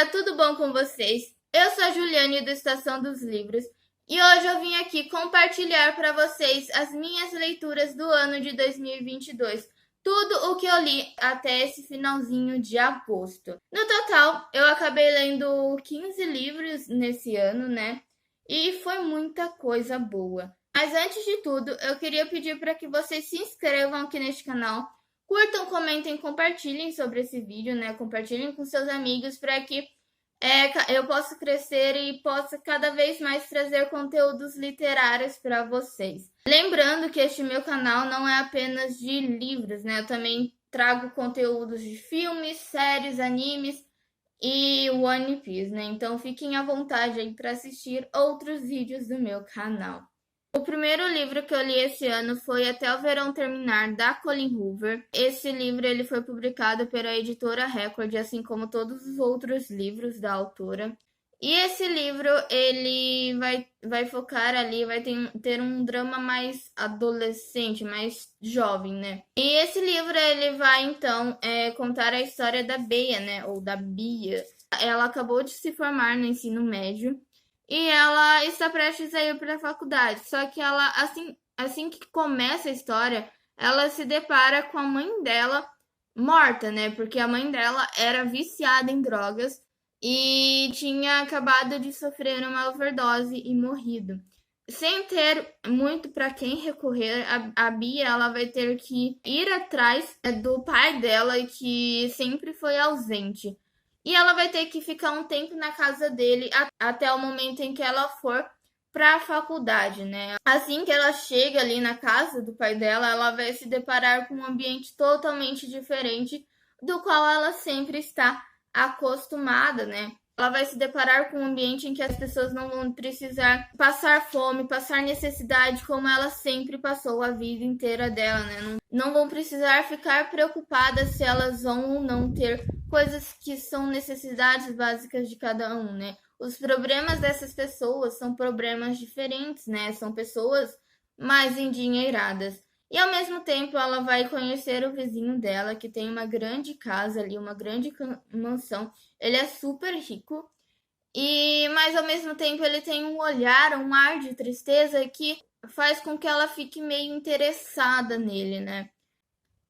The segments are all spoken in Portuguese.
tudo bom com vocês? Eu sou a Juliane do Estação dos Livros e hoje eu vim aqui compartilhar para vocês as minhas leituras do ano de 2022. Tudo o que eu li até esse finalzinho de agosto. No total, eu acabei lendo 15 livros nesse ano, né? E foi muita coisa boa. Mas antes de tudo, eu queria pedir para que vocês se inscrevam aqui neste canal. Curtam, comentem, compartilhem sobre esse vídeo, né? Compartilhem com seus amigos para que eu possa crescer e possa cada vez mais trazer conteúdos literários para vocês. Lembrando que este meu canal não é apenas de livros, né? Eu também trago conteúdos de filmes, séries, animes e One Piece, né? Então fiquem à vontade aí para assistir outros vídeos do meu canal. O primeiro livro que eu li esse ano foi Até o Verão Terminar, da Colleen Hoover. Esse livro ele foi publicado pela editora Record, assim como todos os outros livros da autora. E esse livro ele vai focar ali, vai ter um drama mais adolescente, mais jovem, né? E esse livro ele vai então contar a história da Bea, né? Ou da Bia. Ela acabou de se formar no ensino médio. E ela está prestes a ir para a faculdade. Só que ela, assim que começa a história, ela se depara com a mãe dela morta, né? Porque a mãe dela era viciada em drogas e tinha acabado de sofrer uma overdose e morrido. Sem ter muito para quem recorrer, a Bia ela vai ter que ir atrás do pai dela, que sempre foi ausente. E ela vai ter que ficar um tempo na casa dele até o momento em que ela for para a faculdade, né? Assim que ela chega ali na casa do pai dela, ela vai se deparar com um ambiente totalmente diferente do qual ela sempre está acostumada, né? Ela vai se deparar com um ambiente em que as pessoas não vão precisar passar fome, passar necessidade, como ela sempre passou a vida inteira dela, né? Não vão precisar ficar preocupadas se elas vão ou não ter coisas que são necessidades básicas de cada um, né? Os problemas dessas pessoas são problemas diferentes, né? São pessoas mais endinheiradas. E ao mesmo tempo ela vai conhecer o vizinho dela, que tem uma grande casa ali, uma grande mansão. Ele é super rico, mas ao mesmo tempo ele tem um olhar, um ar de tristeza que faz com que ela fique meio interessada nele, né?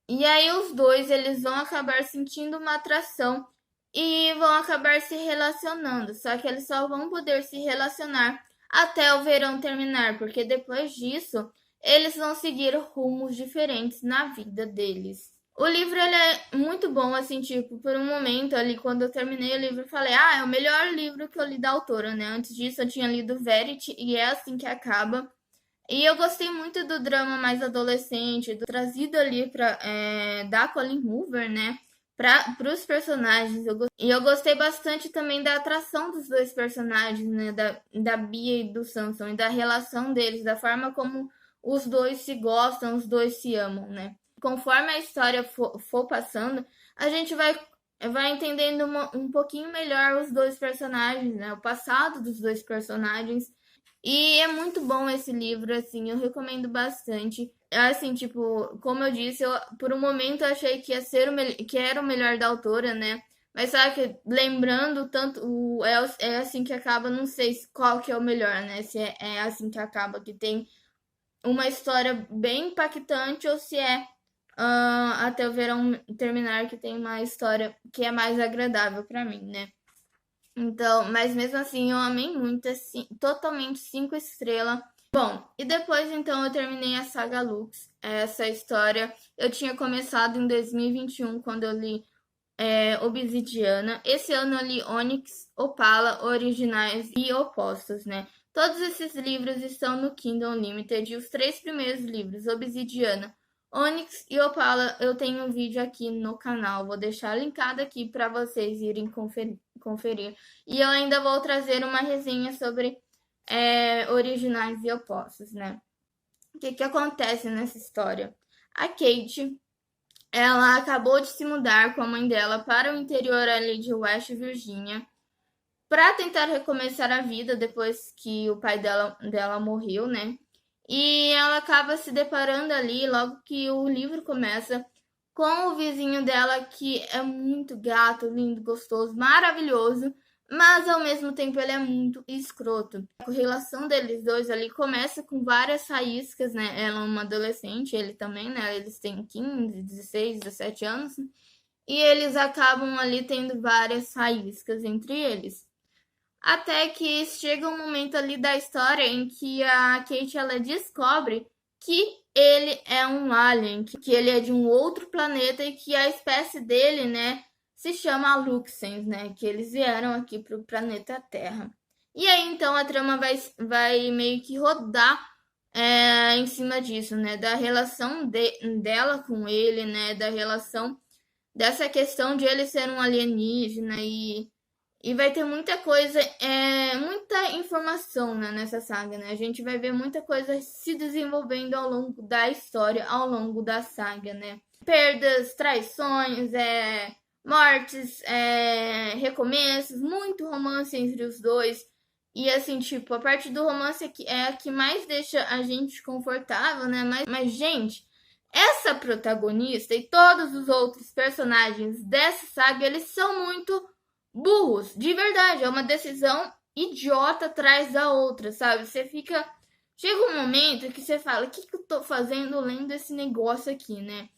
E aí os dois eles vão acabar sentindo uma atração e vão acabar se relacionando. Só que eles só vão poder se relacionar até o verão terminar, porque depois disso eles vão seguir rumos diferentes na vida deles. O livro ele é muito bom, assim, tipo, por um momento ali, quando eu terminei o livro, eu falei, é o melhor livro que eu li da autora, né? Antes disso eu tinha lido Verity e é assim que acaba. E eu gostei muito do drama mais adolescente, trazido ali da Colleen Hoover, né? Para os personagens. E eu gostei bastante também da atração dos dois personagens, né? Da Bia e do Samson, e da relação deles, da forma como os dois se gostam, os dois se amam, né? Conforme a história for passando, a gente vai entendendo um pouquinho melhor os dois personagens, né? O passado dos dois personagens. E é muito bom esse livro, assim, eu recomendo bastante. Assim, tipo, como eu disse, por um momento eu achei que que era o melhor da autora, né? Mas sabe que lembrando tanto é assim que acaba, não sei qual que é o melhor, né? Se é assim que acaba, que tem uma história bem impactante, ou se é Até o Verão Terminar, que tem uma história que é mais agradável pra mim, né? Então, mas mesmo assim eu amei muito, assim, totalmente 5 estrelas. Bom, e depois então eu terminei a saga Lux. Essa história eu tinha começado em 2021, quando eu li Obsidiana. Esse ano eu li Onyx, Opala, Originais e Opostos, né? Todos esses livros estão no Kindle Unlimited, e os 3 primeiros livros, Obsidiana, Onyx e Opala, eu tenho um vídeo aqui no canal. Vou deixar linkado aqui para vocês irem conferir. E eu ainda vou trazer uma resenha sobre Originais e Opostos, né? O que acontece nessa história? A Kate, ela acabou de se mudar com a mãe dela para o interior ali de West Virginia para tentar recomeçar a vida depois que o pai dela morreu, né? E ela acaba se deparando ali, logo que o livro começa, com o vizinho dela, que é muito gato, lindo, gostoso, maravilhoso, mas ao mesmo tempo ele é muito escroto. A correlação deles dois ali começa com várias faíscas, né? Ela é uma adolescente, ele também, né? Eles têm 15, 16, 17 anos, e eles acabam ali tendo várias faíscas entre eles. Até que chega um momento ali da história em que a Kate ela descobre que ele é um alien, que ele é de um outro planeta e que a espécie dele, né, se chama Luxens, né, que eles vieram aqui para o planeta Terra. E aí então a trama vai meio que rodar em cima disso, né, da relação dela com ele, né, da relação dessa questão de ele ser um alienígena e vai ter muita coisa, muita informação, né, nessa saga, né? A gente vai ver muita coisa se desenvolvendo ao longo da história, ao longo da saga, né? Perdas, traições, mortes, recomeços, muito romance entre os dois. E assim, tipo, a parte do romance é a que mais deixa a gente confortável, né? Mas gente, essa protagonista e todos os outros personagens dessa saga, eles são muito burros, de verdade, é uma decisão idiota atrás da outra, sabe? Você fica. Chega um momento que você fala: o que eu tô fazendo lendo esse negócio aqui, né?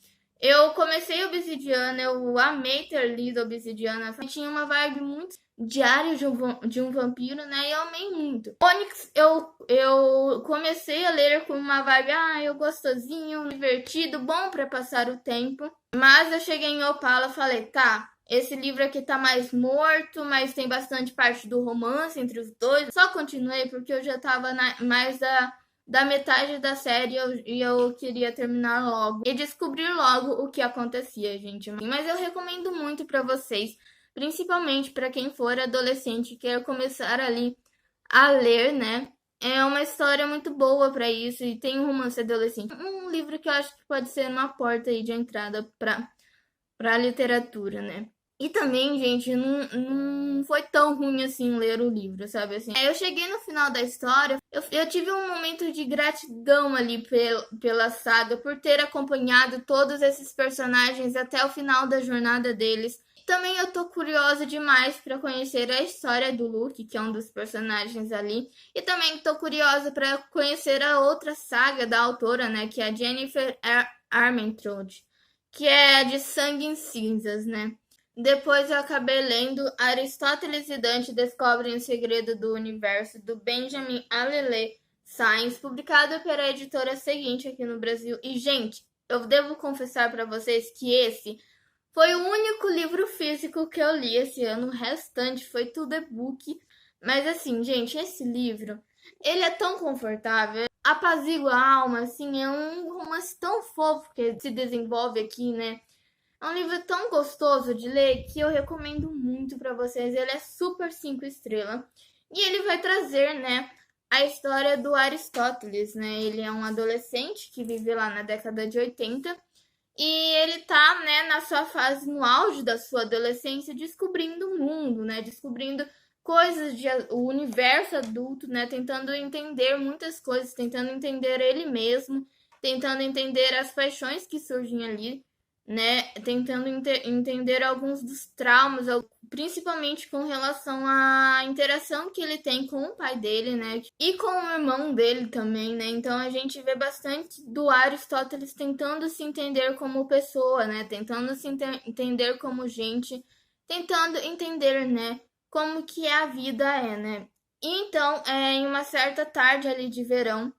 Eu comecei Obsidiana, eu amei ter lido Obsidiana. Tinha uma vibe muito diário de um vampiro, né? E eu amei muito. Onyx, eu comecei a ler com uma vibe, eu gostosinho, divertido, bom para passar o tempo. Mas eu cheguei em Opala e falei, tá, esse livro aqui tá mais morto, mas tem bastante parte do romance entre os dois. Só continuei porque eu já tava mais da metade da série e eu queria terminar logo e descobrir logo o que acontecia, gente. Mas eu recomendo muito para vocês, principalmente para quem for adolescente e quer começar ali a ler, né? É uma história muito boa para isso e tem um romance adolescente. Um livro que eu acho que pode ser uma porta aí de entrada para a literatura, né? E também, gente, não foi tão ruim assim ler o livro, sabe? Assim, eu cheguei no final da história, eu tive um momento de gratidão ali pela saga, por ter acompanhado todos esses personagens até o final da jornada deles. Também eu tô curiosa demais para conhecer a história do Luke, que é um dos personagens ali. E também tô curiosa para conhecer a outra saga da autora, né? Que é a Jennifer Armentrout, que é de Sangue em Cinzas, né? Depois eu acabei lendo Aristóteles e Dante Descobrem o Segredo do Universo, do Benjamin Alele Sainz, publicado pela editora seguinte aqui no Brasil. E, gente, eu devo confessar para vocês que esse foi o único livro físico que eu li esse ano. O restante foi tudo e-book. Mas, assim, gente, esse livro, ele é tão confortável, apazigua a alma, assim, é um romance tão fofo que se desenvolve aqui, né? É um livro tão gostoso de ler que eu recomendo muito para vocês. Ele é super 5 estrelas. E ele vai trazer, né, a história do Aristóteles, né? Ele é um adolescente que vive lá na década de 80 e ele tá, né, na sua fase, no auge da sua adolescência, descobrindo o mundo, né? Descobrindo coisas o universo adulto, né? Tentando entender muitas coisas, tentando entender ele mesmo, tentando entender as paixões que surgem ali, né, tentando entender alguns dos traumas, principalmente com relação à interação que ele tem com o pai dele, né, e com o irmão dele também, né. Então a gente vê bastante do Aristóteles tentando se entender como pessoa, né, tentando se entender como gente, tentando entender, né, como que a vida é, né. E então, em uma certa tarde ali de verão,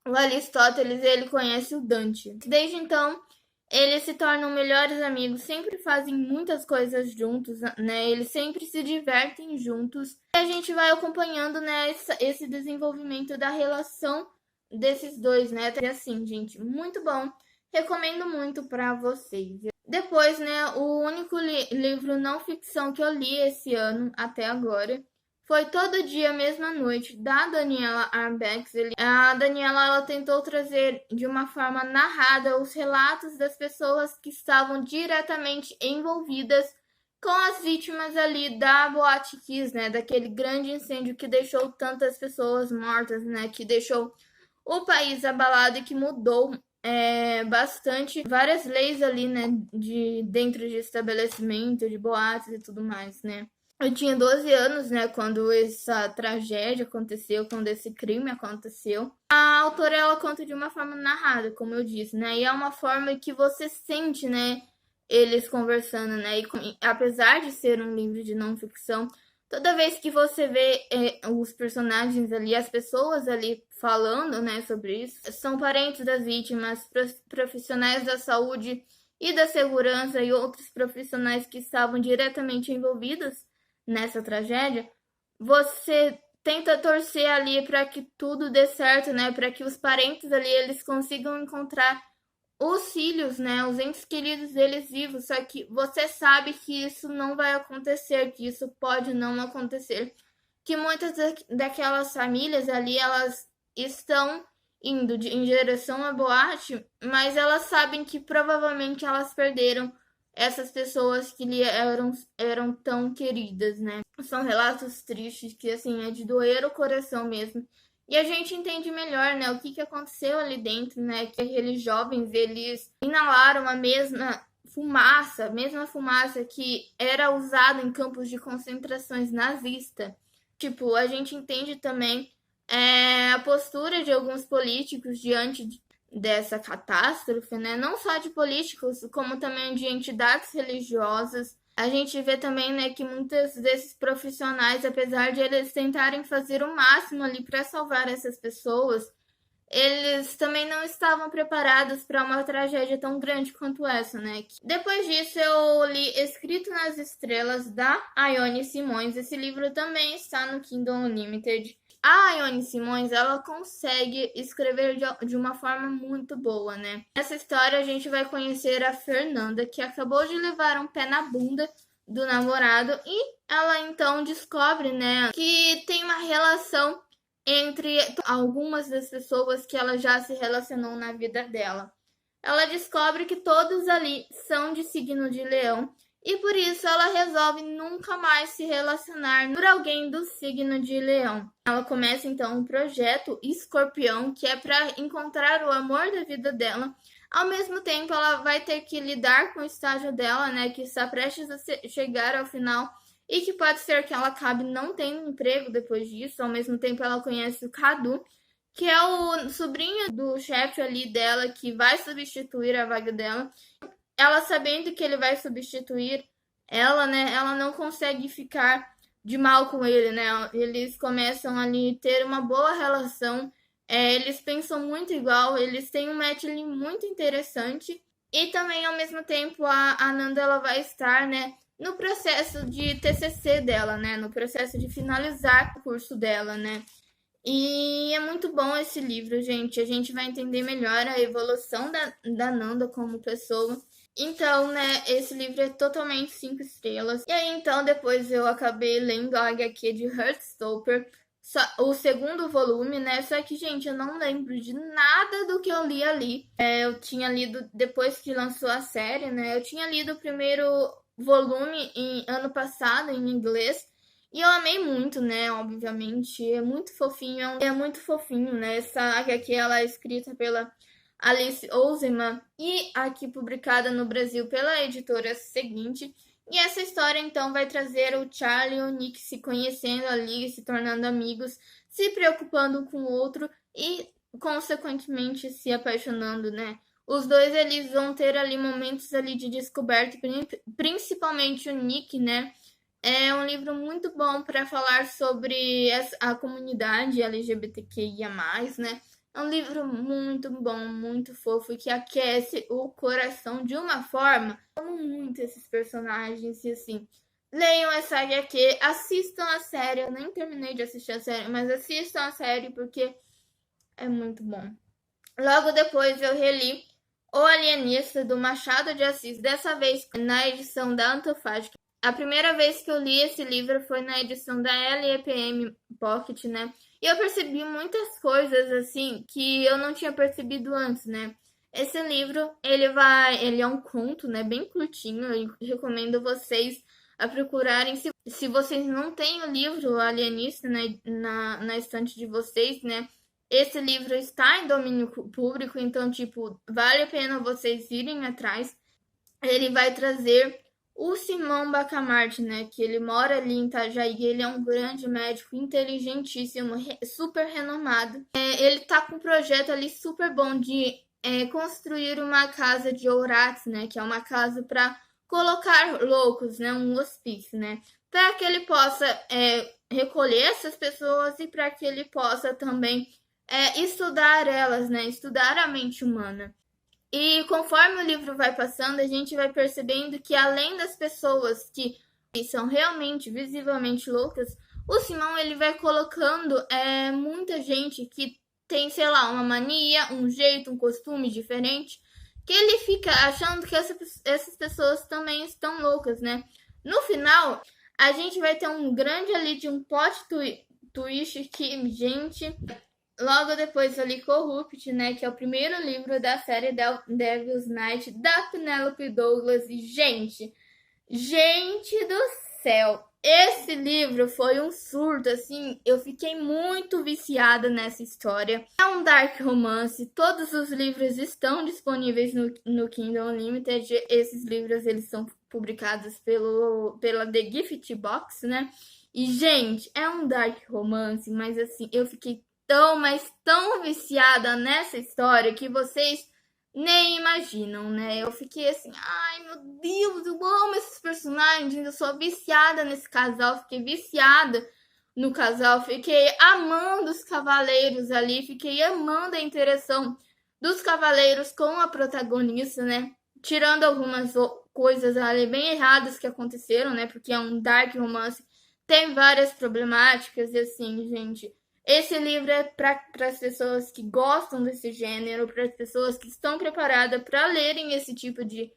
o Aristóteles ele conhece o Dante. Desde então eles se tornam melhores amigos, sempre fazem muitas coisas juntos, né? Eles sempre se divertem juntos. E a gente vai acompanhando, né, esse desenvolvimento da relação desses dois, né? E assim, gente, muito bom. Recomendo muito para vocês. Depois, né, o único livro não ficção que eu li esse ano até agora foi Todo Dia, Mesma Noite, da Daniela Arbex. A Daniela ela tentou trazer de uma forma narrada os relatos das pessoas que estavam diretamente envolvidas com as vítimas ali da Boate Kiss, né? Daquele grande incêndio que deixou tantas pessoas mortas, né? Que deixou o país abalado e que mudou bastante várias leis ali, né? Dentro de estabelecimento, de boates e tudo mais, né? Eu tinha 12 anos, né, quando essa tragédia aconteceu, quando esse crime aconteceu. A autora, ela conta de uma forma narrada, como eu disse, né, e é uma forma que você sente, né, eles conversando, né, e apesar de ser um livro de não ficção, toda vez que você vê os personagens ali, as pessoas ali falando, né, sobre isso, são parentes das vítimas, profissionais da saúde e da segurança e outros profissionais que estavam diretamente envolvidos nessa tragédia, você tenta torcer ali para que tudo dê certo, né? Para que os parentes ali eles consigam encontrar os filhos, né? Os entes queridos deles vivos. Só que você sabe que isso não vai acontecer, que isso pode não acontecer, que muitas daquelas famílias ali elas estão indo em direção à boate, mas elas sabem que provavelmente elas perderam essas pessoas que lhe eram tão queridas, né? São relatos tristes que, assim, é de doer o coração mesmo. E a gente entende melhor, né, o que, que aconteceu ali dentro, né? Que aqueles jovens, eles inalaram a mesma fumaça que era usada em campos de concentrações nazista. Tipo, a gente entende também a postura de alguns políticos diante dessa catástrofe, né? Não só de políticos, como também de entidades religiosas. A gente vê também, né, que muitos desses profissionais, apesar de eles tentarem fazer o máximo ali para salvar essas pessoas, eles também não estavam preparados para uma tragédia tão grande quanto essa, né? Depois disso, eu li Escrito nas Estrelas, da Ione Simões. Esse livro também está no Kindle Unlimited. A Ione Simões, ela consegue escrever de uma forma muito boa, né? Nessa história, a gente vai conhecer a Fernanda, que acabou de levar um pé na bunda do namorado, e ela então descobre, né, que tem uma relação entre algumas das pessoas que ela já se relacionou na vida dela. Ela descobre que todos ali são de signo de leão e por isso ela resolve nunca mais se relacionar por alguém do signo de leão. Ela começa então um projeto Escorpião, que é para encontrar o amor da vida dela. Ao mesmo tempo, ela vai ter que lidar com o estágio dela, né, que está prestes a chegar ao final e que pode ser que ela acabe não tendo emprego depois disso. Ao mesmo tempo, ela conhece o Cadu, que é o sobrinho do chefe ali dela, que vai substituir a vaga dela. Ela sabendo que ele vai substituir ela, né, ela não consegue ficar de mal com ele, né? Eles começam ali ter uma boa relação. Eles pensam muito igual, eles têm um match ali muito interessante. E também, ao mesmo tempo, a Nanda ela vai estar, né, no processo de TCC dela, né? No processo de finalizar o curso dela, né? E é muito bom esse livro, gente. A gente vai entender melhor a evolução da Nanda como pessoa. Então, né, esse livro é totalmente 5 estrelas. E aí, então, depois eu acabei lendo a HQ de Heartstopper, o segundo volume, né? Só que, gente, eu não lembro de nada do que eu li ali. Eu tinha lido, depois que lançou a série, né? Eu tinha lido o primeiro volume ano passado, em inglês. E eu amei muito, né? Obviamente. É muito fofinho. É muito fofinho, né? Essa HQ, ela é escrita pela Alice Oseman e aqui publicada no Brasil pela editora Seguinte. E essa história então vai trazer o Charlie e o Nick se conhecendo ali, se tornando amigos, se preocupando com o outro e consequentemente se apaixonando, né? Os dois eles vão ter ali momentos ali de descoberta, principalmente o Nick, né? É um livro muito bom para falar sobre a comunidade LGBTQIA+, né? É um livro muito bom, muito fofo e que aquece o coração de uma forma. Eu amo muito esses personagens e assim. Leiam essa HQ, assistam a série. Eu nem terminei de assistir a série, mas assistam a série porque é muito bom. Logo depois eu reli O Alienista do Machado de Assis, dessa vez na edição da Antofágica. A primeira vez que eu li esse livro foi na edição da LEPM Pocket, né? E eu percebi muitas coisas assim que eu não tinha percebido antes, né? Esse livro, ele é um conto, né, bem curtinho. Eu recomendo vocês a procurarem. Se vocês não têm o livro Alienista, né, na estante de vocês, né? Esse livro está em domínio público, então, tipo, vale a pena vocês irem atrás. Ele vai trazer O Simão Bacamarte, né, que ele mora ali em Itajaí, ele é um grande médico, inteligentíssimo, super renomado. Ele tá com um projeto ali super bom de construir uma casa de Orates, né, que é uma casa para colocar loucos, né, um hospício, né, para que ele possa recolher essas pessoas e para que ele possa também estudar elas, né, estudar a mente humana. E conforme o livro vai passando, a gente vai percebendo que além das pessoas que são realmente visivelmente loucas, o Simão ele vai colocando muita gente que tem, sei lá, uma mania, um jeito, um costume diferente, que ele fica achando que essas pessoas também estão loucas, né? No final, a gente vai ter um grande ali de um twist que, gente, logo depois ali Corrupt, né, que é o primeiro livro da série Devil's Night da Penelope Douglas. E gente do céu, esse livro foi um surto, assim, eu fiquei muito viciada nessa história. É um dark romance, todos os livros estão disponíveis no Kindle Unlimited. Esses livros, eles são publicados pela The Gift Box, né? E, gente, é um dark romance, mas assim, eu fiquei mas tão viciada nessa história que vocês nem imaginam, né? Eu fiquei assim, ai meu Deus, eu amo esses personagens, eu sou viciada nesse casal, fiquei viciada no casal, fiquei amando os cavaleiros ali, fiquei amando a interação dos cavaleiros com a protagonista, né? Tirando algumas coisas ali bem erradas que aconteceram, né? Porque é um dark romance, tem várias problemáticas e assim, gente. Esse livro é para as pessoas que gostam desse gênero, para as pessoas que estão preparadas para lerem esse tipo de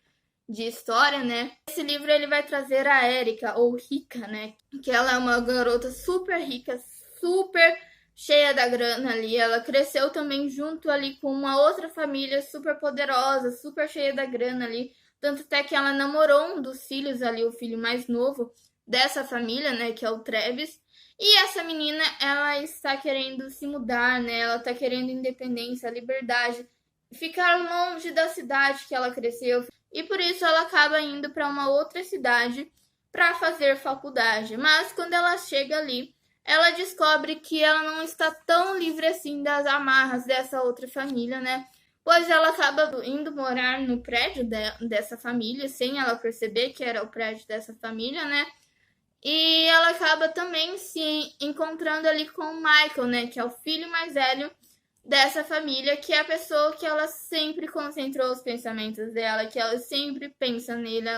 história, né? Esse livro ele vai trazer a Erika, ou Rica, né? Que ela é uma garota super rica, super cheia da grana ali. Ela cresceu também junto ali com uma outra família super poderosa, super cheia da grana ali. Tanto até que ela namorou um dos filhos ali, o filho mais novo dessa família, né? Que é o Travis. E essa menina, ela está querendo se mudar, né? Ela está querendo independência, liberdade, ficar longe da cidade que ela cresceu. E por isso ela acaba indo para uma outra cidade para fazer faculdade. Mas quando ela chega ali, ela descobre que ela não está tão livre assim das amarras dessa outra família, né? Pois ela acaba indo morar no prédio dessa família, sem ela perceber que era o prédio dessa família, né? E ela acaba também se encontrando ali com o Michael, né? Que é o filho mais velho dessa família, que é a pessoa que ela sempre concentrou os pensamentos dela, que ela sempre pensa nele,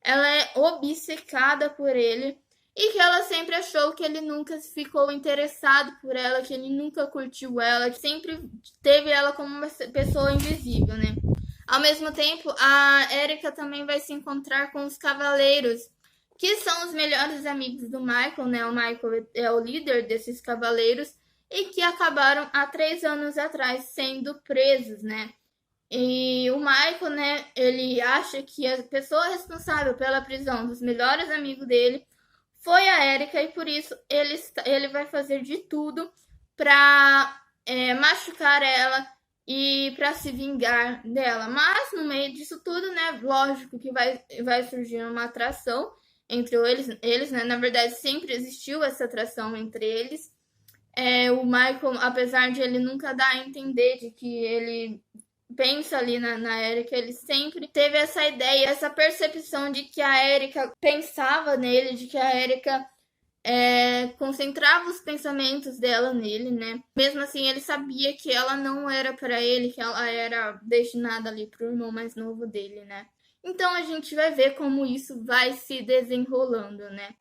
ela é obcecada por ele e que ela sempre achou que ele nunca ficou interessado por ela, que ele nunca curtiu ela, que sempre teve ela como uma pessoa invisível, né? Ao mesmo tempo, a Erika também vai se encontrar com os cavaleiros, que são os melhores amigos do Michael, né? O Michael é o líder desses cavaleiros e que acabaram há 3 anos atrás sendo presos, né? E o Michael, né, ele acha que a pessoa responsável pela prisão dos melhores amigos dele foi a Erika e por isso ele vai fazer de tudo para machucar ela e para se vingar dela. Mas no meio disso tudo, né, lógico que vai surgir uma atração entre eles, né? Na verdade, sempre existiu essa atração entre eles. O Michael, apesar de ele nunca dar a entender de que ele pensa ali na Erika, ele sempre teve essa ideia, essa percepção de que a Erika pensava nele, de que a Erika concentrava os pensamentos dela nele, né? Mesmo assim, ele sabia que ela não era para ele, que ela era destinada ali pro irmão mais novo dele, né? Então a gente vai ver como isso vai se desenrolando, né?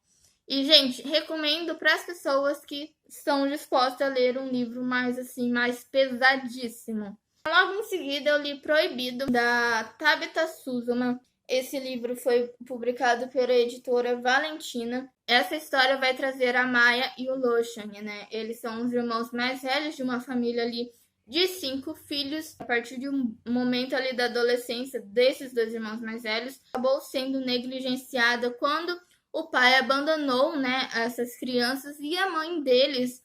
E, gente, recomendo para as pessoas que estão dispostas a ler um livro mais assim, mais pesadíssimo. Logo em seguida, eu li Proibido, da Tabitha Sussman. Esse livro foi publicado pela editora Valentina. Essa história vai trazer a Maia e o Loshan, né? Eles são os irmãos mais velhos de uma família ali de 5 filhos. A partir de um momento ali da adolescência desses 2 irmãos mais velhos, acabou sendo negligenciada quando o pai abandonou, né, essas crianças e a mãe deles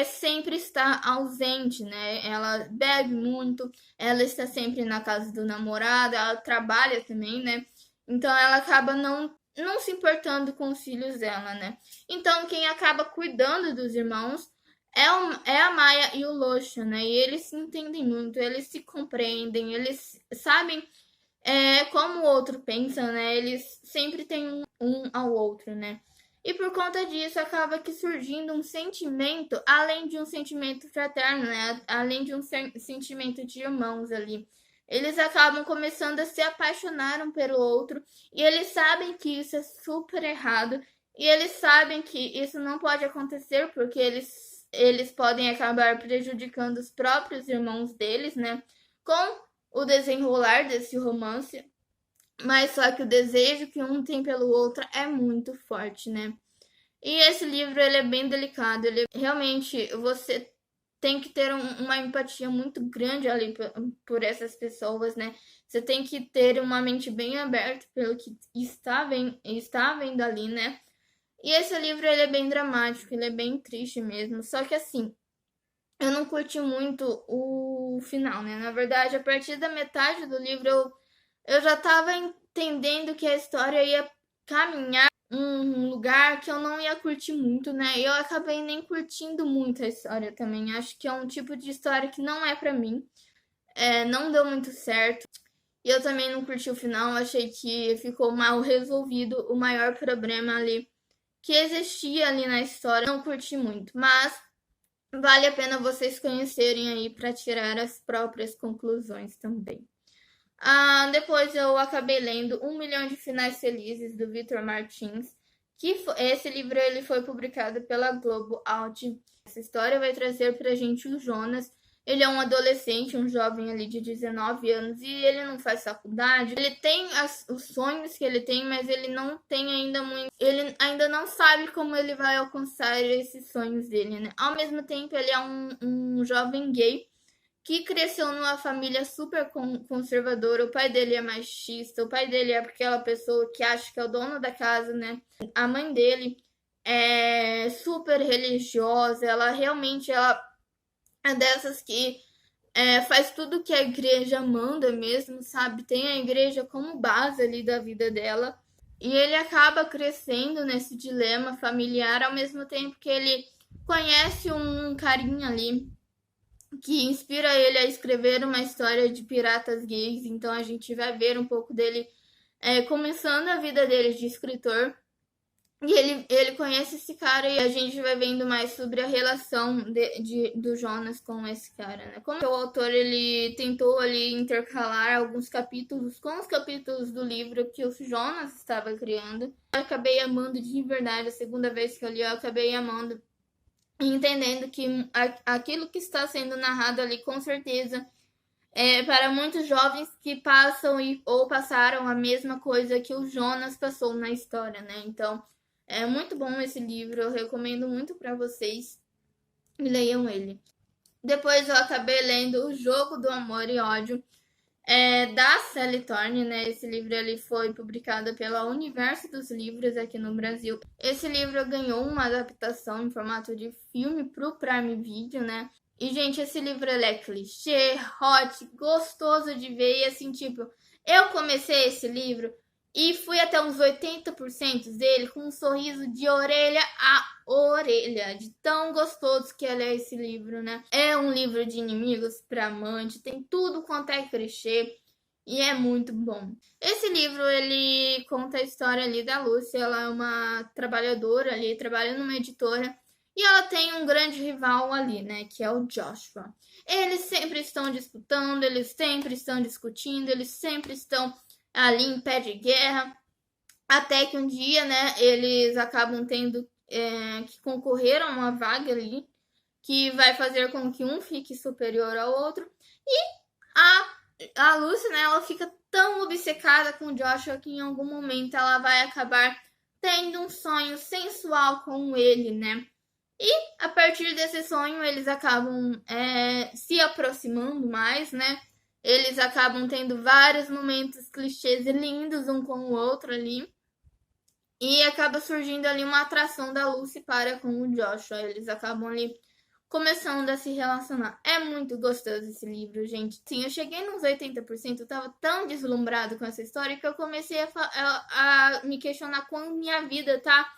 sempre está ausente, né? Ela bebe muito, ela está sempre na casa do namorado, ela trabalha também, né? Então ela acaba não se importando com os filhos dela, né? Então quem acaba cuidando dos irmãos é a Maya e o Losha, né? E eles se entendem muito, eles se compreendem, eles sabem como o outro pensa, né? Eles sempre têm um ao outro, né? E por conta disso acaba que surgindo um sentimento, além de um sentimento fraterno, né? Além de um sentimento de irmãos ali. Eles acabam começando a se apaixonar um pelo outro e eles sabem que isso é super errado e eles sabem que isso não pode acontecer porque eles podem acabar prejudicando os próprios irmãos deles, né? Com o desenrolar desse romance, mas só que o desejo que um tem pelo outro é muito forte, né? E esse livro ele é bem delicado, ele realmente você tem que ter uma empatia muito grande ali por essas pessoas, né? Você tem que ter uma mente bem aberta pelo que está vendo ali, né? E esse livro ele é bem dramático, ele é bem triste mesmo. Só que assim, eu não curti muito o final, né? Na verdade, a partir da metade do livro eu já estava entendendo que a história ia caminhar um lugar que eu não ia curtir muito, né? E eu acabei nem curtindo muito a história também. Acho que é um tipo de história que não é pra mim. Não deu muito certo. E eu também não curti o final. Achei que ficou mal resolvido o maior problema ali que existia ali na história. Não curti muito, mas vale a pena vocês conhecerem aí para tirar as próprias conclusões também. Depois eu acabei lendo Um Milhão de Finais Felizes, do Victor Martins, esse livro ele foi publicado pela Globo Audio. Essa história vai trazer pra gente o Jonas. Ele é um adolescente, um jovem ali de 19 anos, e ele não faz faculdade. Ele tem os sonhos que ele tem, mas ele não tem ainda muito. Ele ainda não sabe como ele vai alcançar esses sonhos dele, né? Ao mesmo tempo, ele é um jovem gay que cresceu numa família super conservadora. O pai dele é machista, o pai dele é aquela pessoa que acha que é o dono da casa, né? A mãe dele é super religiosa, ela realmente é dessas que faz tudo que a igreja manda mesmo, sabe? Tem a igreja como base ali da vida dela. E ele acaba crescendo nesse dilema familiar ao mesmo tempo que ele conhece um carinha ali que inspira ele a escrever uma história de piratas gays. Então a gente vai ver um pouco dele começando a vida dele de escritor. E ele conhece esse cara e a gente vai vendo mais sobre a relação do Jonas com esse cara, né? Como o autor ele tentou ali intercalar alguns capítulos com os capítulos do livro que o Jonas estava criando. Eu acabei amando de verdade, a segunda vez que eu li eu acabei amando entendendo que aquilo que está sendo narrado ali, com certeza, para muitos jovens que passam ou passaram a mesma coisa que o Jonas passou na história, né? Então, é muito bom esse livro, eu recomendo muito para vocês e leiam ele. Depois eu acabei lendo O Jogo do Amor e Ódio, da Sally Thorne, né? Esse livro ele foi publicado pela Universo dos Livros aqui no Brasil. Esse livro ganhou uma adaptação em formato de filme pro Prime Video, né? E, gente, esse livro ele é clichê, hot, gostoso de ver. E, assim, tipo, eu comecei esse livro e fui até uns 80% dele com um sorriso de orelha a orelha, de tão gostoso que é esse livro, né? É um livro de inimigos para amante, tem tudo quanto é clichê e é muito bom. Esse livro, ele conta a história ali da Lúcia, ela é uma trabalhadora ali, trabalha numa editora, e ela tem um grande rival ali, né, que é o Joshua. Eles sempre estão disputando, eles sempre estão discutindo, eles sempre estão ali em pé de guerra, até que um dia, né, eles acabam tendo que concorrer a uma vaga ali, que vai fazer com que um fique superior ao outro, e a Lucy, né, ela fica tão obcecada com o Joshua que em algum momento ela vai acabar tendo um sonho sensual com ele, né, e a partir desse sonho eles acabam se aproximando mais, né, eles acabam tendo vários momentos clichês e lindos um com o outro ali. E acaba surgindo ali uma atração da Lucy para com o Joshua. Eles acabam ali começando a se relacionar. É muito gostoso esse livro, gente. Sim, eu cheguei nos 80%, eu tava tão deslumbrado com essa história que eu comecei a me questionar como minha vida tá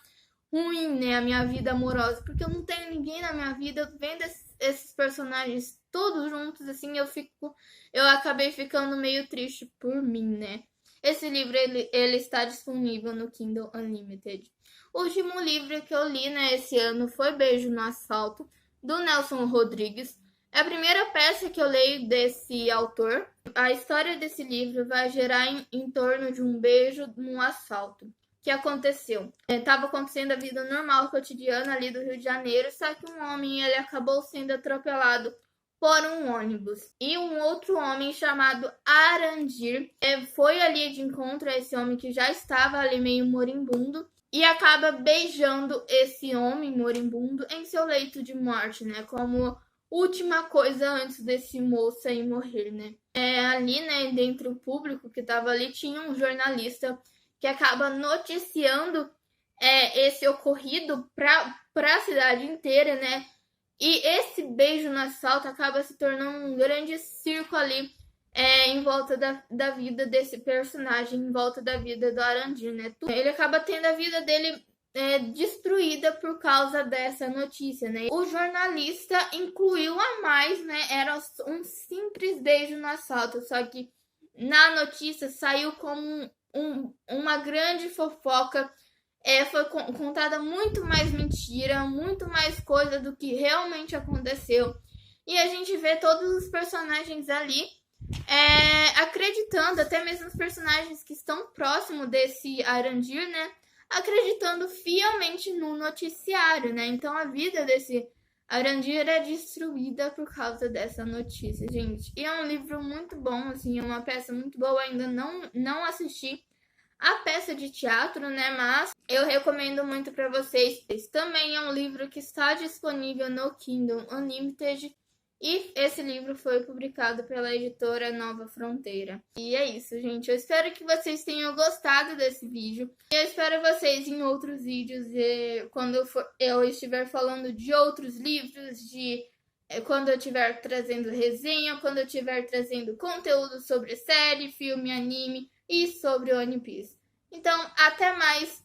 ruim, né? A minha vida amorosa, porque eu não tenho ninguém na minha vida. Vendo esses personagens todos juntos, assim, eu acabei ficando meio triste por mim, né? Esse livro, ele está disponível no Kindle Unlimited. O último livro que eu li, né, esse ano foi Beijo no Asfalto, do Nelson Rodrigues. É a primeira peça que eu leio desse autor. A história desse livro vai gerar em torno de um beijo no asfalto. Que aconteceu? Estava acontecendo a vida normal, cotidiana ali do Rio de Janeiro, só que um homem ele acabou sendo atropelado por um ônibus. E um outro homem chamado Arandir foi ali de encontro a esse homem que já estava ali meio moribundo e acaba beijando esse homem moribundo em seu leito de morte, né? Como última coisa antes desse moço aí morrer, né? Ali, né, dentro do público que estava ali, tinha um jornalista que acaba noticiando esse ocorrido para a cidade inteira, né? E esse beijo no asfalto acaba se tornando um grande circo ali em volta da vida desse personagem, em volta da vida do Arandir, né? Ele acaba tendo a vida dele destruída por causa dessa notícia, né? O jornalista incluiu a mais, né? Era um simples beijo no asfalto, só que na notícia saiu como uma grande fofoca. Foi contada muito mais mentira, muito mais coisa do que realmente aconteceu. E a gente vê todos os personagens ali acreditando, até mesmo os personagens que estão próximos desse Arandir, né? Acreditando fielmente no noticiário, né? Então a vida desse Arandir é destruída por causa dessa notícia, gente. E é um livro muito bom, assim, é uma peça muito boa. Ainda não assisti a peça de teatro, né? Mas eu recomendo muito para vocês. Também é um livro que está disponível no Kindle Unlimited. E esse livro foi publicado pela editora Nova Fronteira. E é isso, gente. Eu espero que vocês tenham gostado desse vídeo. E eu espero vocês em outros vídeos. Quando eu estiver falando de outros livros, quando eu estiver trazendo resenha, quando eu estiver trazendo conteúdo sobre série, filme, anime e sobre One Piece. Então, até mais!